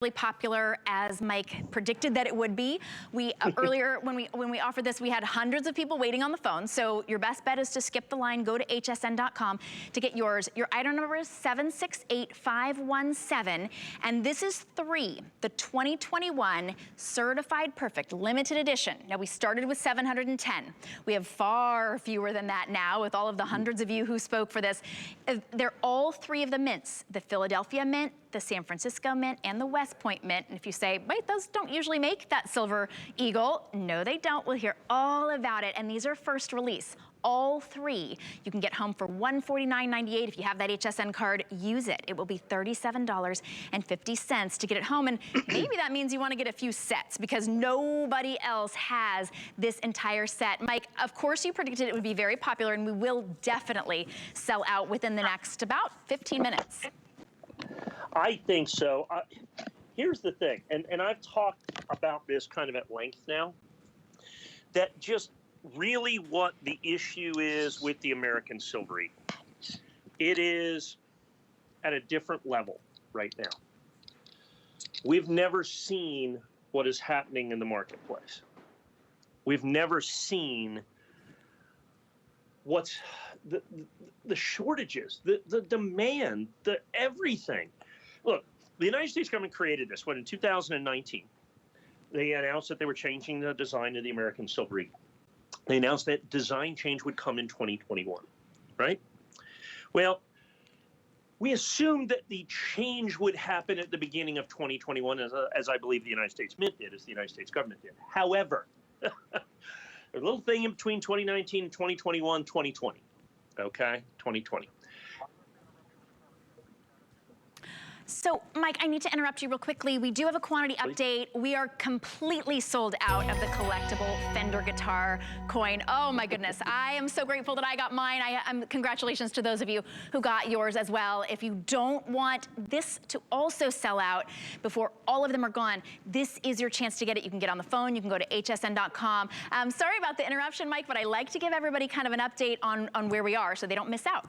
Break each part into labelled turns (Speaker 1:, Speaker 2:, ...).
Speaker 1: really popular as Mike predicted that it would be. We earlier when we offered this, we had hundreds of people waiting on the phone. So your best bet is to skip the line, go to hsn.com to get yours. Your item number is 768517, and this is the 2021 Certified Perfect Limited Edition. Now we started with 710. We have far fewer than that now with all of the hundreds of you who spoke for this. They're all three of the mints, the Philadelphia Mint, the San Francisco Mint, and the West Point Mint. And if you say, wait, those don't usually make that silver eagle. No, they don't. We'll hear all about it. And these are first release. All three you can get home for $149.98. If you have that HSN card, use it. It will be $37.50 to get it home. And maybe that means you want to get a few sets because nobody else has this entire set. Mike, of course you predicted it would be very popular, and we will definitely sell out within the next about 15 minutes.
Speaker 2: I think so. Here's the thing, and I've talked about this kind of at length now, that just really what the issue is with the American Silver Eagle. It is at a different level right now. We've never seen what is happening in the marketplace. We've never seen what's the shortages, the demand, the everything. Look, the United States government created this when in 2019, they announced that they were changing the design of the American Silver Eagle. They announced that design change would come in 2021, right? Well, we assumed that the change would happen at the beginning of 2021, as I believe the United States Mint did, as the United States government did. However, there's a little thing in between 2019 and 2021, 2020, okay? 2020.
Speaker 1: So, Mike, I need to interrupt you real quickly. We do have a quantity update. We are completely sold out of the collectible Fender guitar coin. Oh my goodness, I am so grateful that I got mine. Congratulations to those of you who got yours as well. If you don't want this to also sell out before all of them are gone, this is your chance to get it. You can get on the phone, you can go to hsn.com. Sorry about the interruption, Mike, but I like to give everybody kind of an update on where we are so they don't miss out.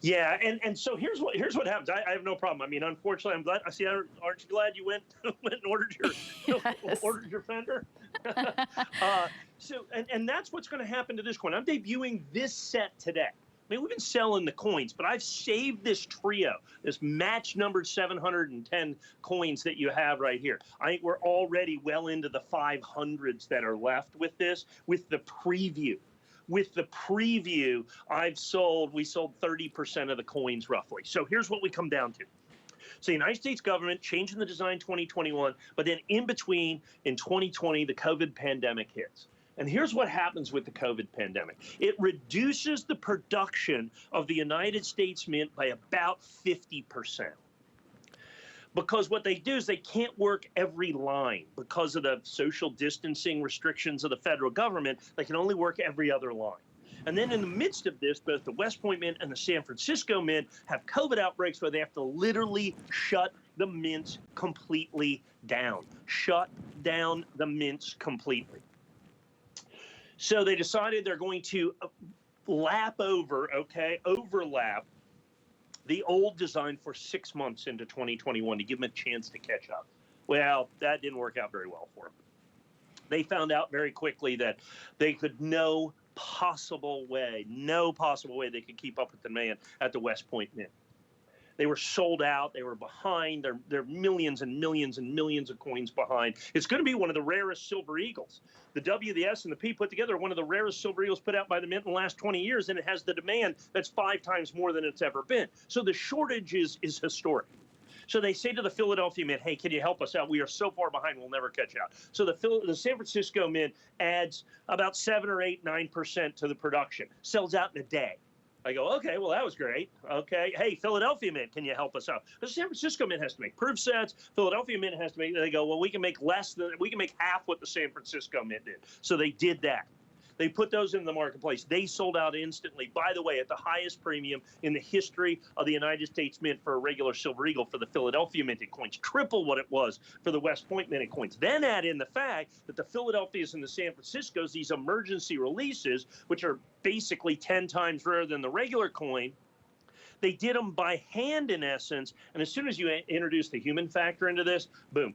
Speaker 2: Yeah, and so here's what happens. I have no problem. I mean, unfortunately, I'm glad. I see. Aren't you glad you went and ordered your
Speaker 1: Yes.
Speaker 2: ordered your Fender? So that's what's going to happen to this coin. I'm debuting this set today. I mean, we've been selling the coins, but I've saved this trio, this match numbered 710 coins that you have right here. I think we're already well into the 500s that are left with this, with the preview. With the preview, we sold 30% of the coins roughly. So here's what we come down to. So the United States government changing the design 2021, but then in between, in 2020, the COVID pandemic hits. And here's what happens with the COVID pandemic. It reduces the production of the United States Mint by about 50%. Because what they do is they can't work every line because of the social distancing restrictions of the federal government. They can only work every other line. And then in the midst of this, both the West Point Mint and the San Francisco Mint have COVID outbreaks where they have to literally shut the mints completely down. Shut down the mints completely. So they decided they're going to overlap the old design for 6 months into 2021 to give them a chance to catch up. Well, that didn't work out very well for them. They found out very quickly that they could no possible way they could keep up with demand at the West Point Mint. They were sold out. They were behind. They're millions and millions and millions of coins behind. It's going to be one of the rarest Silver Eagles. The W, the S, and the P put together are one of the rarest Silver Eagles put out by the Mint in the last 20 years, and it has the demand that's 5 times more than it's ever been. So the shortage is historic. So they say to the Philadelphia Mint, hey, can you help us out? We are so far behind, we'll never catch up. So the San Francisco Mint adds about 7 or 8, 9% to the production. Sells out in a day. I go, okay, well, that was great. Okay, hey, Philadelphia Mint, can you help us out? The San Francisco Mint has to make proof sets. Philadelphia Mint has to make, they go, well, we can make half what the San Francisco Mint did. So they did that. They put those in the marketplace. They sold out instantly, by the way, at the highest premium in the history of the United States Mint for a regular Silver Eagle for the Philadelphia minted coins, triple what it was for the West Point minted coins. Then add in the fact that the Philadelphias and the San Franciscos, these emergency releases, which are basically 10 times rarer than the regular coin, They did them by hand, in essence, and as soon as you introduce the human factor into this, boom,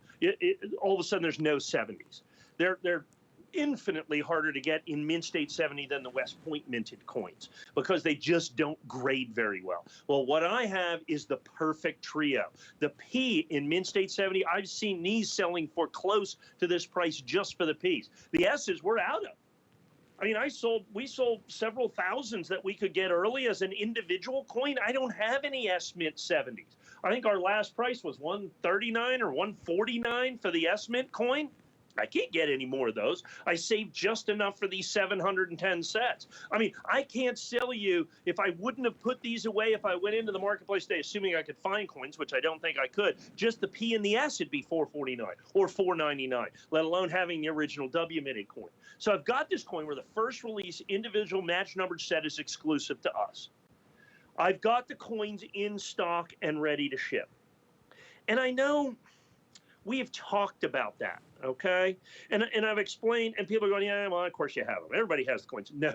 Speaker 2: all of a sudden there's no 70s. They're infinitely harder to get in Mint State 70 than the West Point minted coins because they just don't grade very well. Well, what I have is the perfect trio. The P in Mint State 70, I've seen these selling for close to this price just for the Ps. The S's we're out of. I mean, we sold several thousands that we could get early as an individual coin. I don't have any S Mint 70s. I think our last price was $139 or $149 for the S Mint coin. I can't get any more of those. I saved just enough for these 710 sets. I mean, I can't sell you, if I wouldn't have put these away, if I went into the marketplace today, assuming I could find coins, which I don't think I could, just the P and the S would be $449 or $499, let alone having the original WMint coin. So I've got this coin where the first release individual match numbered set is exclusive to us. I've got the coins in stock and ready to ship. And I know we have talked about that, okay? And I've explained, and people are going, yeah, well, of course you have them. Everybody has the coins. No.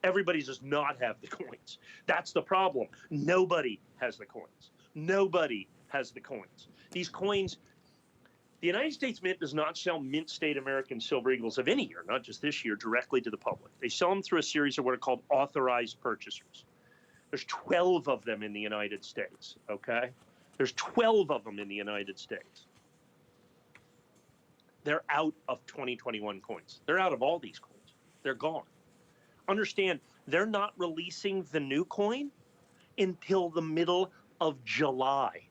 Speaker 2: Everybody does not have the coins. That's the problem. Nobody has the coins. Nobody has the coins. These coins, the United States Mint does not sell Mint State American Silver Eagles of any year, not just this year, directly to the public. They sell them through a series of what are called authorized purchasers. There's 12 of them in the United States, okay? There's 12 of them in the United States. They're out of 2021 coins. They're out of all these coins. They're gone. Understand, they're not releasing the new coin until the middle of July.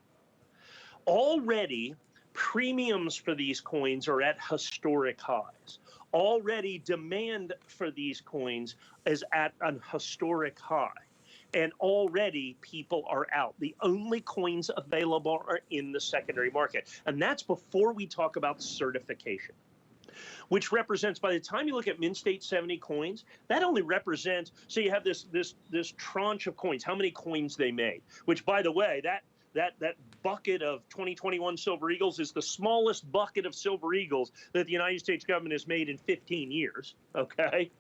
Speaker 2: Already, premiums for these coins are at historic highs. Already, demand for these coins is at an historic high. And already people are out. The only coins available are in the secondary market. And that's before we talk about certification, which represents, by the time you look at Mint State 70 coins, that only represents, so you have this tranche of coins, how many coins they made, which, by the way, that bucket of 2021 Silver Eagles is the smallest bucket of Silver Eagles that the United States government has made in 15 years, okay?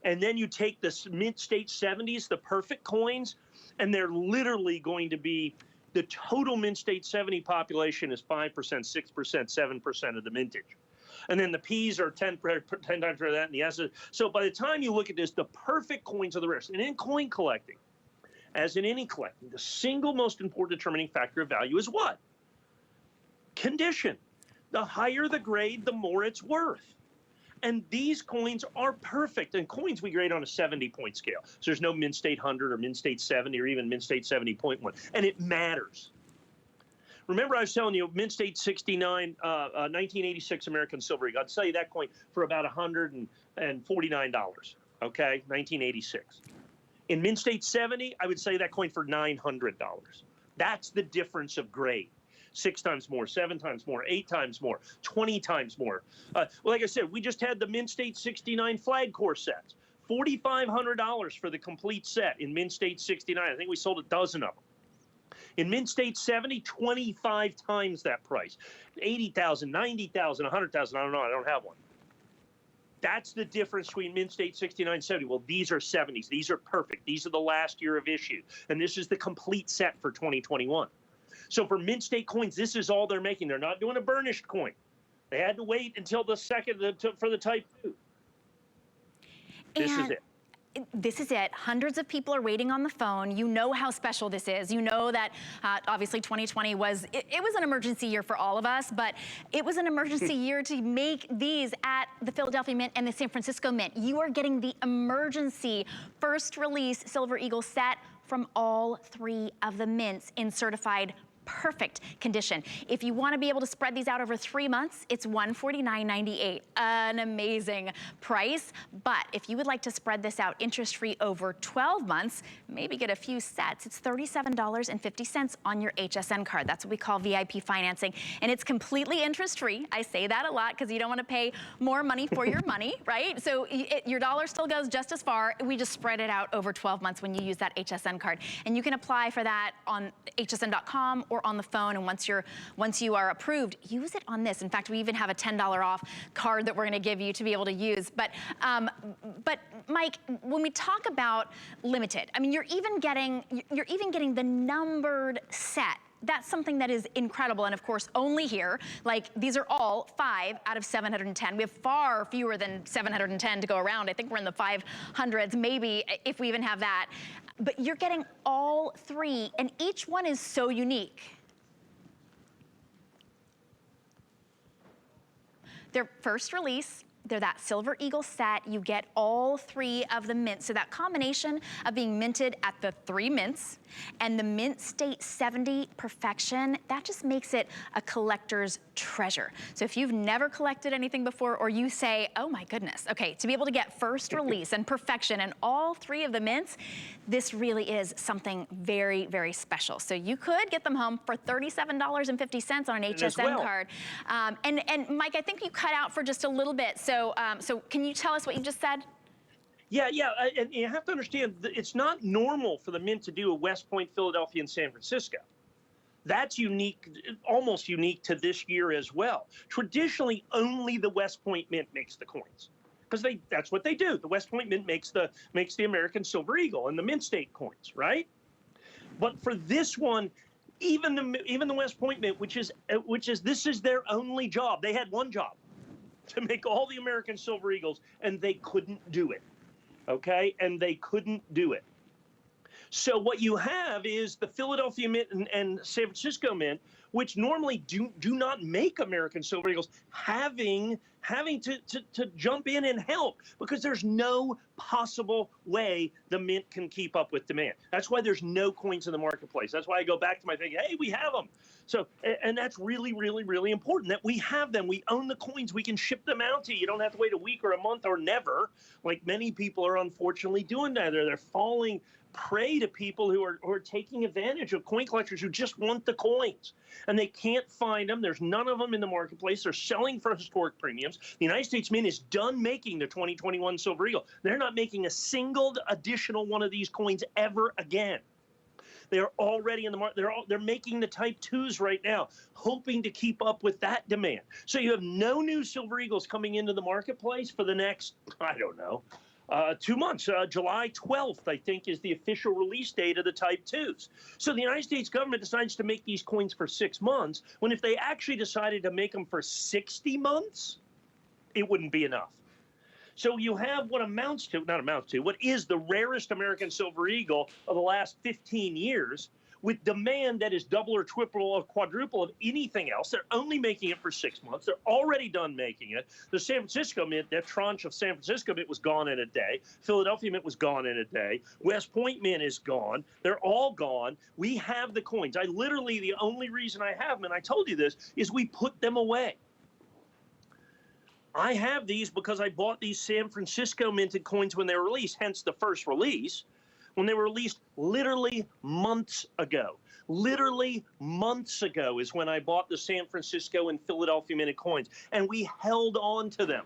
Speaker 2: And then you take the Mint State 70s, the perfect coins, and they're literally going to be, the total Mint State 70 population is 5%, 6%, 7% of the mintage. And then the Ps are 10 times for that, and the S's. So by the time you look at this, the perfect coins are the rarest. And in coin collecting, as in any collecting, the single most important determining factor of value is what? Condition. The higher the grade, the more it's worth. And these coins are perfect. And coins we grade on a 70-point scale. So there's no Mint State 100 or Mint State 70 or even Mint State 70.1. And it matters. Remember I was telling you, Mint State 69, 1986 American Silver Eagle. I'd sell you that coin for about $149, okay, 1986. In Mint State 70, I would sell you that coin for $900. That's the difference of grade. 6 times more, 7 times more, 8 times more, 20 times more. Well, like I said, we just had the Mint State 69 flag core sets. $4,500 for the complete set in Mint State 69. I think we sold a dozen of them. In Mint State 70, 25 times that price. 80,000, 90,000, 100,000, I don't know, I don't have one. That's the difference between Mint State 69 and 70. Well, these are 70s. These are perfect. These are the last year of issue. And this is the complete set for 2021. So for Mint State coins, this is all they're making. They're not doing a burnished coin. They had to wait until the second for the Type 2. This is it.
Speaker 1: This is it. Hundreds of people are waiting on the phone. You know how special this is. You know that obviously 2020 was, it was an emergency year for all of us, but it was an emergency year to make these at the Philadelphia Mint and the San Francisco Mint. You are getting the emergency first release Silver Eagle set from all 3 of the mints in certified perfect condition. If you want to be able to spread these out over 3 months, it's $149.98, an amazing price. But if you would like to spread this out interest-free over 12 months, maybe get a few sets, it's $37.50 on your HSN card. That's what we call VIP financing, and it's completely interest-free. I say that a lot because you don't want to pay more money for your money, right? So your dollar still goes just as far. We just spread it out over 12 months when you use that HSN card. And you can apply for that on hsn.com or or on the phone. And once you are approved, use it on this. In fact, we even have a $10 off card that we're gonna give you to be able to use. But Mike, when we talk about limited, I mean, you're even getting the numbered set. That's something that is incredible, and of course, only here. Like, these are all 5 out of 710. We have far fewer than 710 to go around. I think we're in the 500s, maybe, if we even have that. But you're getting all 3, and each one is so unique. Their first release, they're that Silver Eagle set. You get all 3 of the mints. So that combination of being minted at the 3 mints and the Mint State 70 perfection, that just makes it a collector's treasure. So if you've never collected anything before, or you say, oh my goodness, okay, to be able to get first release and perfection and all 3 of the mints, this really is something very, very special. So you could get them home for $37.50 on an HSN card. And Mike, I think you cut out for just a little bit. So can you tell us what you just said?
Speaker 2: Yeah, and you have to understand that it's not normal for the Mint to do a West Point, Philadelphia, and San Francisco. That's unique, almost unique to this year as well. Traditionally, only the West Point Mint makes the coins, because that's what they do. The West Point Mint makes the American Silver Eagle and the Mint State coins, right? But for this one, even the West Point Mint, which is this is their only job. They had one job, to make all the American Silver Eagles, and they couldn't do it. Okay, and they couldn't do it. So what you have is the Philadelphia Mint and San Francisco Mint, which normally do not make American Silver Eagles, having to jump in and help, because there's no possible way the Mint can keep up with demand. That's why there's no coins in the marketplace. That's why I go back to my thing, hey, we have them. So, and that's really, really, really important that we have them. We own the coins. We can ship them out to you. You don't have to wait a week or a month or never, like many people are unfortunately doing that. They're falling prey to people who are taking advantage of coin collectors who just want the coins, and they can't find them. There's none of them in the marketplace. They're selling for historic premiums. The United States Mint is done making the 2021 Silver Eagle. They're not making a single additional one of these coins ever again. They're already in the market. They're making the Type 2s right now, hoping to keep up with that demand. So you have no new Silver Eagles coming into the marketplace for the next, I don't know, 2 months. July 12th, I think, is the official release date of the Type 2s. So the United States government decides to make these coins for 6 months, when if they actually decided to make them for 60 months, it wouldn't be enough. So you have what what is the rarest American Silver Eagle of the last 15 years, with demand that is double or triple or quadruple of anything else. They're only making it for 6 months. They're already done making it. The San Francisco Mint, that tranche of San Francisco Mint was gone in a day. Philadelphia Mint was gone in a day. West Point Mint is gone. They're all gone. We have the coins. The only reason I have them, and I told you this, is we put them away. I have these because I bought these San Francisco minted coins when they were released, hence the first release, when they were released literally months ago. Literally months ago is when I bought the San Francisco and Philadelphia minted coins, and we held on to them.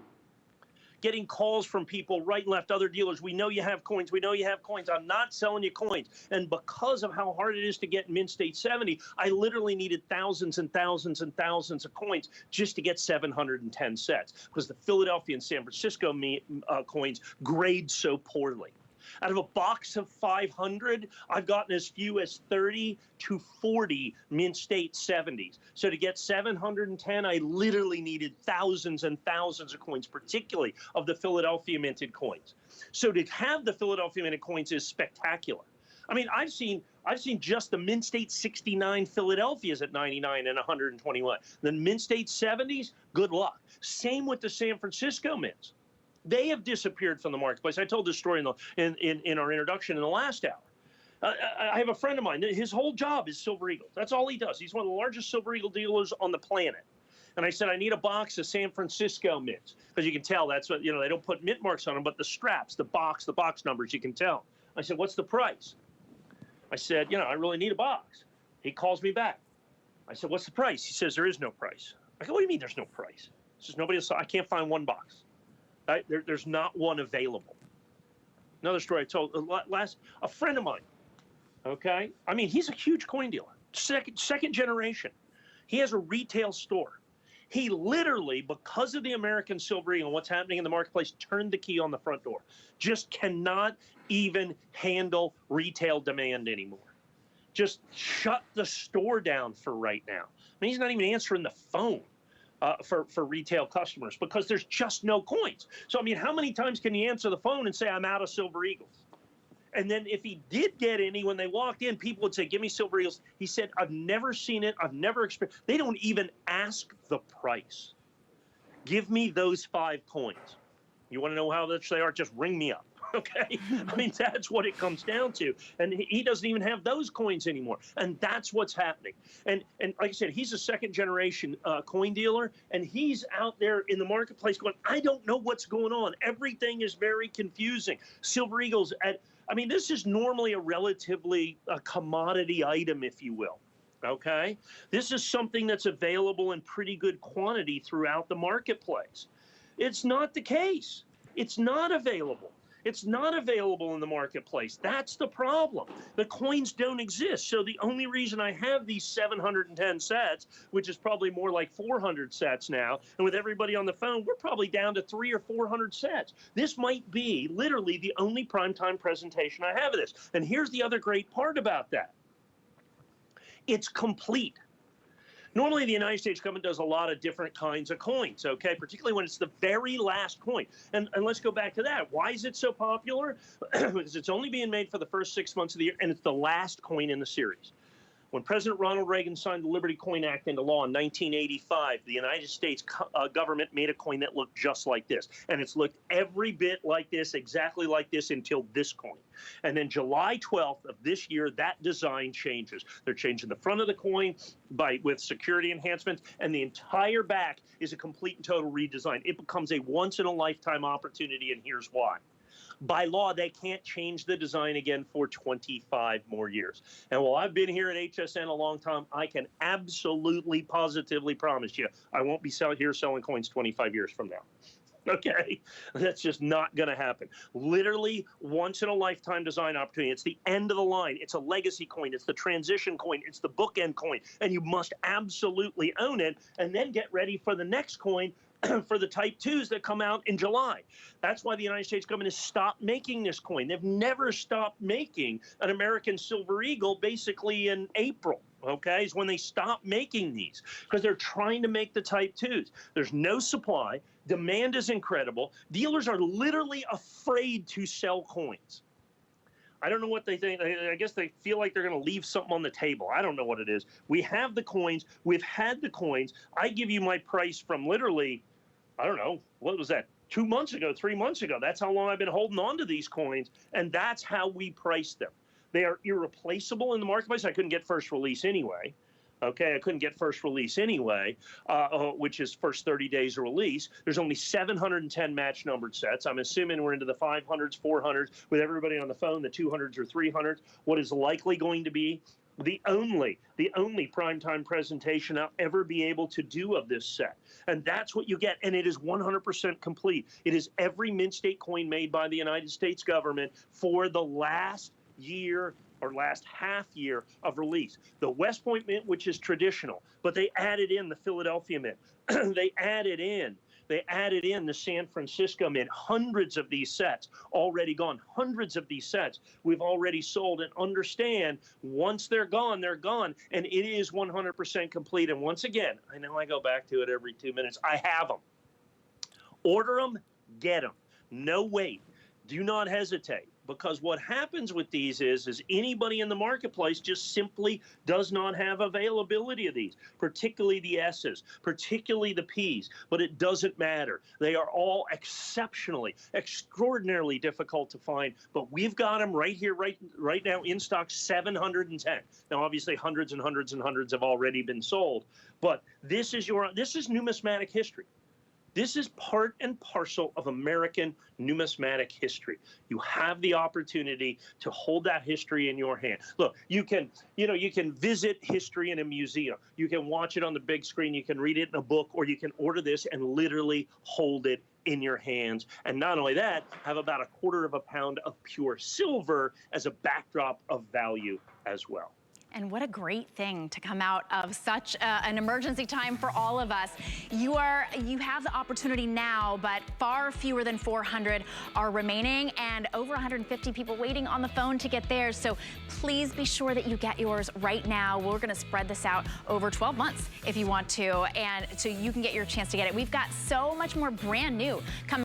Speaker 2: Getting calls from people right and left, other dealers, we know you have coins, we know you have coins, I'm not selling you coins. And because of how hard it is to get Mint State 70, I literally needed thousands and thousands and thousands of coins just to get 710 sets, because the Philadelphia and San Francisco coins grade so poorly. Out of a box of 500, I've gotten as few as 30 to 40 Mint State 70s. So to get 710, I literally needed thousands and thousands of coins, particularly of the Philadelphia minted coins. So to have the Philadelphia minted coins is spectacular. I mean, I've seen just the Mint State 69 Philadelphias at 99 and 121. The Mint State 70s, good luck. Same with the San Francisco mints. They have disappeared from the marketplace. I told this story in our introduction in the last hour. I have a friend of mine. His whole job is Silver Eagles. That's all he does. He's one of the largest Silver Eagle dealers on the planet. And I said, I need a box of San Francisco mints, because you can tell that's what, they don't put mint marks on them, but the straps, the box numbers, you can tell. I said, what's the price? I said, I really need a box. He calls me back. I said, what's the price? He says, there is no price. I go, what do you mean there's no price? He says, I can't find one box. There's not one available. Another story I told a friend of mine, okay? I mean, he's a huge coin dealer. second generation. He has a retail store. He literally, because of the American Silver Eagle and what's happening in the marketplace, turned the key on the front door. Just cannot even handle retail demand anymore. Just shut the store down for right now. I mean, he's not even answering the phone for retail customers because there's just no coins. So, I mean, how many times can you answer the phone and say, I'm out of Silver Eagles? And then if he did get any, when they walked in, people would say, give me Silver Eagles. He said, I've never seen it. I've never experienced. They don't even ask the price. Give me those 5 coins. You want to know how much they are? Just ring me up. Okay? I mean, that's what it comes down to. And he doesn't even have those coins anymore. And that's what's happening. And like I said, he's a second generation coin dealer, and he's out there in the marketplace going, I don't know what's going on. Everything is very confusing. Silver Eagles I mean, this is normally a relatively commodity item, if you will. Okay? This is something that's available in pretty good quantity throughout the marketplace. It's not the case. It's not available. It's not available in the marketplace. That's the problem. The coins don't exist. So the only reason I have these 710 sets, which is probably more like 400 sets now, and with everybody on the phone, we're probably down to 300 or 400 sets. This might be literally the only primetime presentation I have of this. And here's the other great part about that. It's complete. Normally, the United States government does a lot of different kinds of coins, okay, particularly when it's the very last coin. And let's go back to that. Why is it so popular? Because it's only being made for the first 6 months of the year, and it's the last coin in the series. When President Ronald Reagan signed the Liberty Coin Act into law in 1985, the United States government made a coin that looked just like this. And it's looked every bit like this, exactly like this, until this coin. And then July 12th of this year, that design changes. They're changing the front of the coin with security enhancements, and the entire back is a complete and total redesign. It becomes a once-in-a-lifetime opportunity, and here's why. By law, they can't change the design again for 25 more years. And while I've been here at HSN a long time, I can absolutely, positively promise you I won't be here selling coins 25 years from now. Okay? That's just not going to happen. Literally, once-in-a-lifetime design opportunity. It's the end of the line. It's a legacy coin. It's the transition coin. It's the bookend coin. And you must absolutely own it and then get ready for the next coin for the Type 2s that come out in July. That's why the United States government has stopped making this coin. They've never stopped making an American Silver Eagle basically in April. Okay, is when they stop making these because they're trying to make the Type 2s. There's no supply. Demand is incredible. Dealers are literally afraid to sell coins. I don't know what they think. I guess they feel like they're going to leave something on the table. I don't know what it is. We have the coins. We've had the coins. I give you my price from literally, I don't know, what was that? 2 months ago, 3 months ago. That's how long I've been holding on to these coins, and that's how we price them. They are irreplaceable in the marketplace. I couldn't get first release anyway. Okay, I couldn't get first release anyway, which is first 30 days of release. There's only 710 match numbered sets. I'm assuming we're into the 500s, 400s, with everybody on the phone, the 200s or 300s. What is likely going to be the only primetime presentation I'll ever be able to do of this set. And that's what you get, and it is 100% complete. It is every mint state coin made by the United States government for the last year or last half year of release. The West Point Mint, which is traditional, but they added in the Philadelphia Mint. They added in the San Francisco Mint. Hundreds of these sets already gone. Hundreds of these sets we've already sold. And understand, once they're gone, and it is 100% complete. And once again, I know I go back to it every 2 minutes. I have them. Order them, get them. No wait. Do not hesitate. Because what happens with these is anybody in the marketplace just simply does not have availability of these, particularly the S's, particularly the P's, but it doesn't matter. They are all extraordinarily difficult to find, but we've got them right here, right now in stock, 710. Now, obviously, hundreds and hundreds and hundreds have already been sold, but this is numismatic history. This is part and parcel of American numismatic history. You have the opportunity to hold that history in your hand. Look, you can visit history in a museum. You can watch it on the big screen. You can read it in a book, or you can order this and literally hold it in your hands. And not only that, have about 1/4 pound of pure silver as a backdrop of value as well.
Speaker 1: And what a great thing to come out of such an emergency time for all of us. You have the opportunity now, but far fewer than 400 are remaining and over 150 people waiting on the phone to get theirs. So please be sure that you get yours right now. We're gonna spread this out over 12 months if you want to, and so you can get your chance to get it. We've got so much more brand new coming.